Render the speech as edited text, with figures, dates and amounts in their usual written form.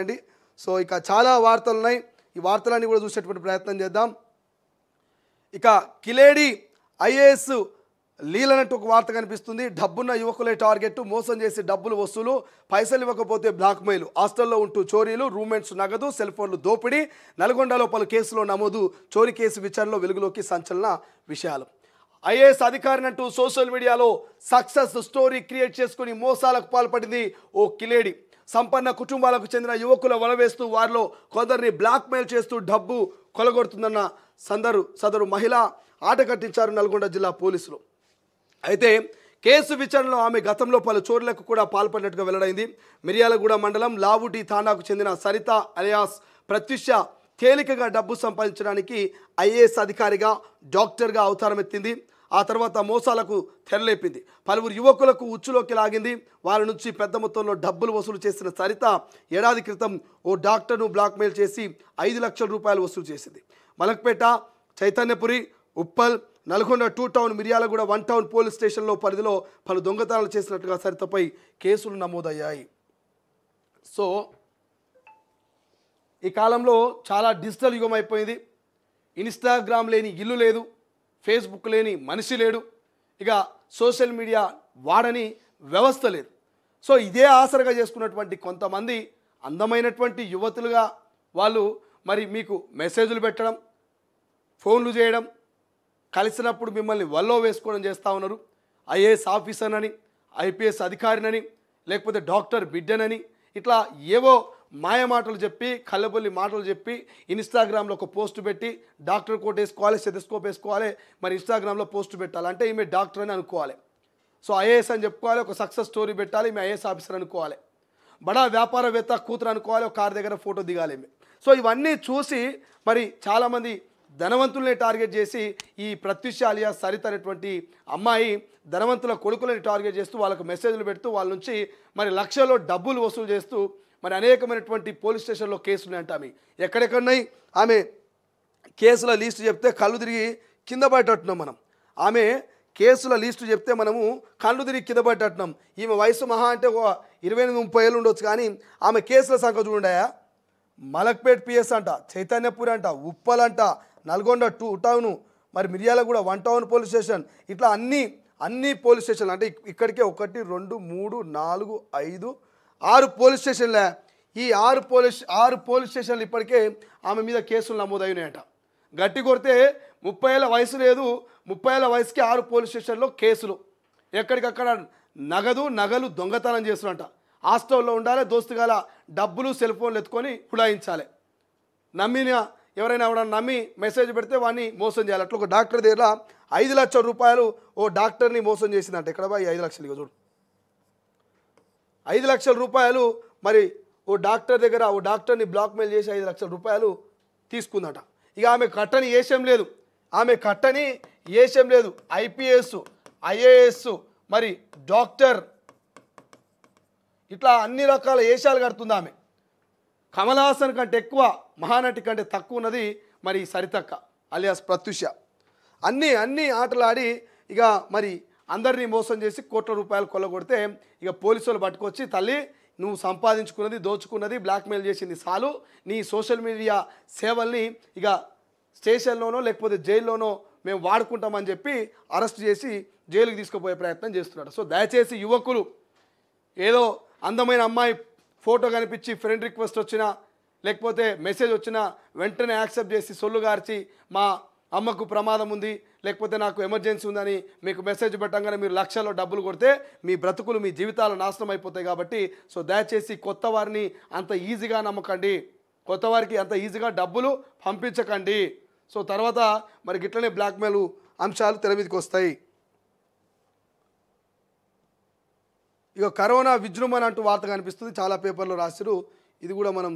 అండి. సో ఇక చాలా వార్తలు ఉన్నాయి. ఈ వార్తలన్నీ కూడా చూసేటువంటి ప్రయత్నం చేద్దాం. ఇక కిలేడి ఐఏఎస్ లీలనట్టు ఒక వార్త కనిపిస్తుంది. డబ్బున్న యువకులే టార్గెట్, మోసం చేసి డబ్బులు వసూలు, పైసలు ఇవ్వకపోతే బ్లాక్మెయిల్, హాస్టల్లో ఉంటూ చోరీలు, రూమ్మేట్స్ నగదు, సెల్ ఫోన్లు దోపిడీ, నల్గొండలో పలు కేసులో నమోదు, చోరీ కేసు విచారణలో వెలుగులోకి సంచలన విషయాలు. ఐఏఎస్ అధికారినంటూ సోషల్ మీడియాలో సక్సెస్ స్టోరీ క్రియేట్ చేసుకుని మోసాలకు పాల్పడింది ఓ కిలేడి. సంపన్న కుటుంబాలకు చెందిన యువకుల వలవేస్తూ వారిలో కొందరిని బ్లాక్మెయిల్ చేస్తూ డబ్బు కొలగొడుతుందన్న సదరు మహిళ ఆట కట్టించారు నల్గొండ జిల్లా పోలీసులు. అయితే కేసు విచారణలో ఆమె గతంలో పలు చోర్లకు కూడా పాల్పడినట్టుగా వెల్లడైంది. మిర్యాలగూడ మండలం లావుటి థానాకు చెందిన సరిత అలియాస్ ప్రత్యుష తేలికగా డబ్బు సంపాదించడానికి ఐఏఎస్ అధికారిగా, డాక్టర్గా అవతారం ఎత్తింది. ఆ తర్వాత మోసాలకు తెరలేపింది. పలువురు యువకులకు ఉచ్చులోకి లాగింది. వారి నుంచి పెద్ద మొత్తంలో డబ్బులు వసూలు చేసిన సరిత ఏడాది క్రితం ఓ డాక్టర్ను బ్లాక్మెయిల్ చేసి 5 లక్షల రూపాయలు వసూలు చేసింది. Malakpet, Chaitanyapuri, Uppal, Nalgonda 2 town, Miryalaguda 1 town police స్టేషన్లో పరిధిలో పలు దొంగతనాలు చేసినట్టుగా సరితపై కేసులు నమోదయ్యాయి. సో ఈ కాలంలో చాలా డిజిటల్ యుగం అయిపోయింది. ఇన్స్టాగ్రామ్ లేని ఇల్లు లేదు, ఫేస్బుక్ లేని మనిషి లేడు, ఇక సోషల్ మీడియా వాడని వ్యవస్థ లేదు. సో ఇదే ఆసరగా చేసుకున్నటువంటి కొంతమంది అందమైనటువంటి యువతులుగా వాళ్ళు మరి మీకు మెసేజ్లు పెట్టడం, ఫోన్లు చేయడం, కలిసినప్పుడు మిమ్మల్ని వల్లో వేసుకోవడం చేస్తూ ఉన్నారు. ఐఏఎస్ ఆఫీసర్నని, ఐపీఎస్ అధికారినని, లేకపోతే డాక్టర్ బిడ్డనని, ఇట్లా ఏవో మాయ మాటలు చెప్పి, కళ్ళబొల్లి మాటలు చెప్పి ఇన్స్టాగ్రామ్లో ఒక పోస్ట్ పెట్టి డాక్టర్ కోట్ వేసుకోవాలి, స్టెథోస్కోప్ వేసుకోవాలి, మరి ఇన్స్టాగ్రామ్లో పోస్ట్ పెట్టాలి అంటే ఈమె డాక్టర్ అని అనుకోవాలి. సో ఐఏఎస్ అని చెప్పుకోవాలి, ఒక సక్సెస్ స్టోరీ పెట్టాలి, ఈమె ఐఏఎస్ ఆఫీసర్ అనుకోవాలి, బడా వ్యాపారవేత్త కూతురు అనుకోవాలి, ఒక కారు దగ్గర ఫోటో దిగాలి ఈమె. సో ఇవన్నీ చూసి మరి చాలామంది ధనవంతుల్ని టార్గెట్ చేసి ఈ ప్రత్యుష అలియాస్ సరిత అనేటువంటి అమ్మాయి ధనవంతుల కొడుకులని టార్గెట్ చేస్తూ వాళ్ళకు మెసేజ్లు పెడుతూ వాళ్ళ నుంచి మరి లక్షల్లో డబ్బులు వసూలు చేస్తూ మరి అనేకమైనటువంటి పోలీస్ స్టేషన్లో కేసులు ఉన్నాయంట. ఆమె ఎక్కడెక్కడున్నాయి, ఆమె కేసుల లిస్టు చెప్తే కళ్ళు తిరిగి కింద పడేటట్టున్నాం మనం. ఆమె కేసుల లిస్టు చెప్తే మనము కళ్ళు తిరిగి కింద పడేటట్టున్నాం. ఈమె వయసు మహా అంటే ఒక 28-30 ఏళ్ళు ఉండొచ్చు, కానీ ఆమె కేసుల సంఖ్య చూడండియా. మలక్పేట్ పిఎస్ అంట, చైతన్యపూర్ అంట, ఉప్పల్ అంట, నల్గొండ 2 టౌను, మరి మిర్యాలగూడ 1 టౌన్ పోలీస్ స్టేషన్, ఇట్లా అన్ని పోలీస్ స్టేషన్లు అంటే ఇక్కడికే 1 2 3 4 5 6 పోలీస్ స్టేషన్లే. ఈ 6 పోలీస్ స్టేషన్లు ఇప్పటికే ఆమె మీద కేసులు నమోదైనాయట. గట్టి కొడితే 30 ఏళ్ళ వయసు లేదు, 30 ఏళ్ళ వయసుకి 6 పోలీస్ స్టేషన్లో కేసులు. ఎక్కడికక్కడ నగలు దొంగతనం చేస్తున్నట. హాస్టల్లో ఉండాలి, దోస్తుగాల డబ్బులు సెల్ ఫోన్లు ఎత్తుకొని ఉడాయించాలి. ఎవరైనా నమ్మి మెసేజ్ పెడితే వాడిని మోసం చేయాలి. అట్లా ఒక డాక్టర్ దగ్గర 5 లక్షల రూపాయలు ఓ డాక్టర్ని మోసం చేసిందంట. ఎక్కడ బాయ్ 5 లక్షలు, ఇక చూడు 5 లక్షల రూపాయలు మరి ఓ డాక్టర్ దగ్గర ఓ డాక్టర్ని బ్లాక్మెయిల్ చేసి 5 లక్షల రూపాయలు తీసుకుందట. ఇక ఆమె కట్టని ఏషం లేదు, ఐపీఎస్, ఐఏఎస్, మరి డాక్టర్, ఇట్లా అన్ని రకాల ఏషాలు కడుతుంది ఆమె. కమల్ హాసన్ కంటే ఎక్కువ, మహానటి కంటే తక్కువ ఉన్నది మరి సరితక్క అలియాస్ ప్రత్యుష. అన్ని ఆటలాడి ఇక మరి అందరినీ మోసం చేసి కోట్ల రూపాయలు కొల్లగొడితే ఇక పోలీసులు పట్టుకొచ్చి, తల్లి నువ్వు సంపాదించుకున్నది, దోచుకున్నది, బ్లాక్మెయిల్ చేసింది చాలు, నీ సోషల్ మీడియా సేవల్ని ఇక స్టేషన్లోనో లేకపోతే జైల్లోనో మేము వాడుకుంటామని చెప్పి అరెస్ట్ చేసి జైలుకి తీసుకుపోయే ప్రయత్నం చేస్తున్నాడు. సో దయచేసి యువకులు ఏదో అందమైన అమ్మాయి ఫోటో కనిపించి ఫ్రెండ్ రిక్వెస్ట్ వచ్చినా లేకపోతే మెసేజ్ వచ్చినా వెంటనే యాక్సెప్ట్ చేసి సొల్లు గార్చి మా అమ్మకు ప్రమాదం ఉంది, లేకపోతే నాకు ఎమర్జెన్సీ ఉందని మీకు మెసేజ్ పెట్టంగానే మీరు లక్షల్లో డబ్బులు కొడితే మీ బ్రతుకులు, మీ జీవితాలు నాశనం అయిపోతాయి. కాబట్టి సో దయచేసి కొత్త వారిని అంత ఈజీగా నమ్మకండి, కొత్త వారికి అంత ఈజీగా డబ్బులు పంపించకండి. సో తర్వాత మరి గిట్లనే బ్లాక్మెయిల్ అంశాలు తెర మీదకి వస్తాయి. ఇక కరోనా విజృంభణ అంటూ వార్త కనిపిస్తుంది, చాలా పేపర్లో రాసిరు. ఇది కూడా మనం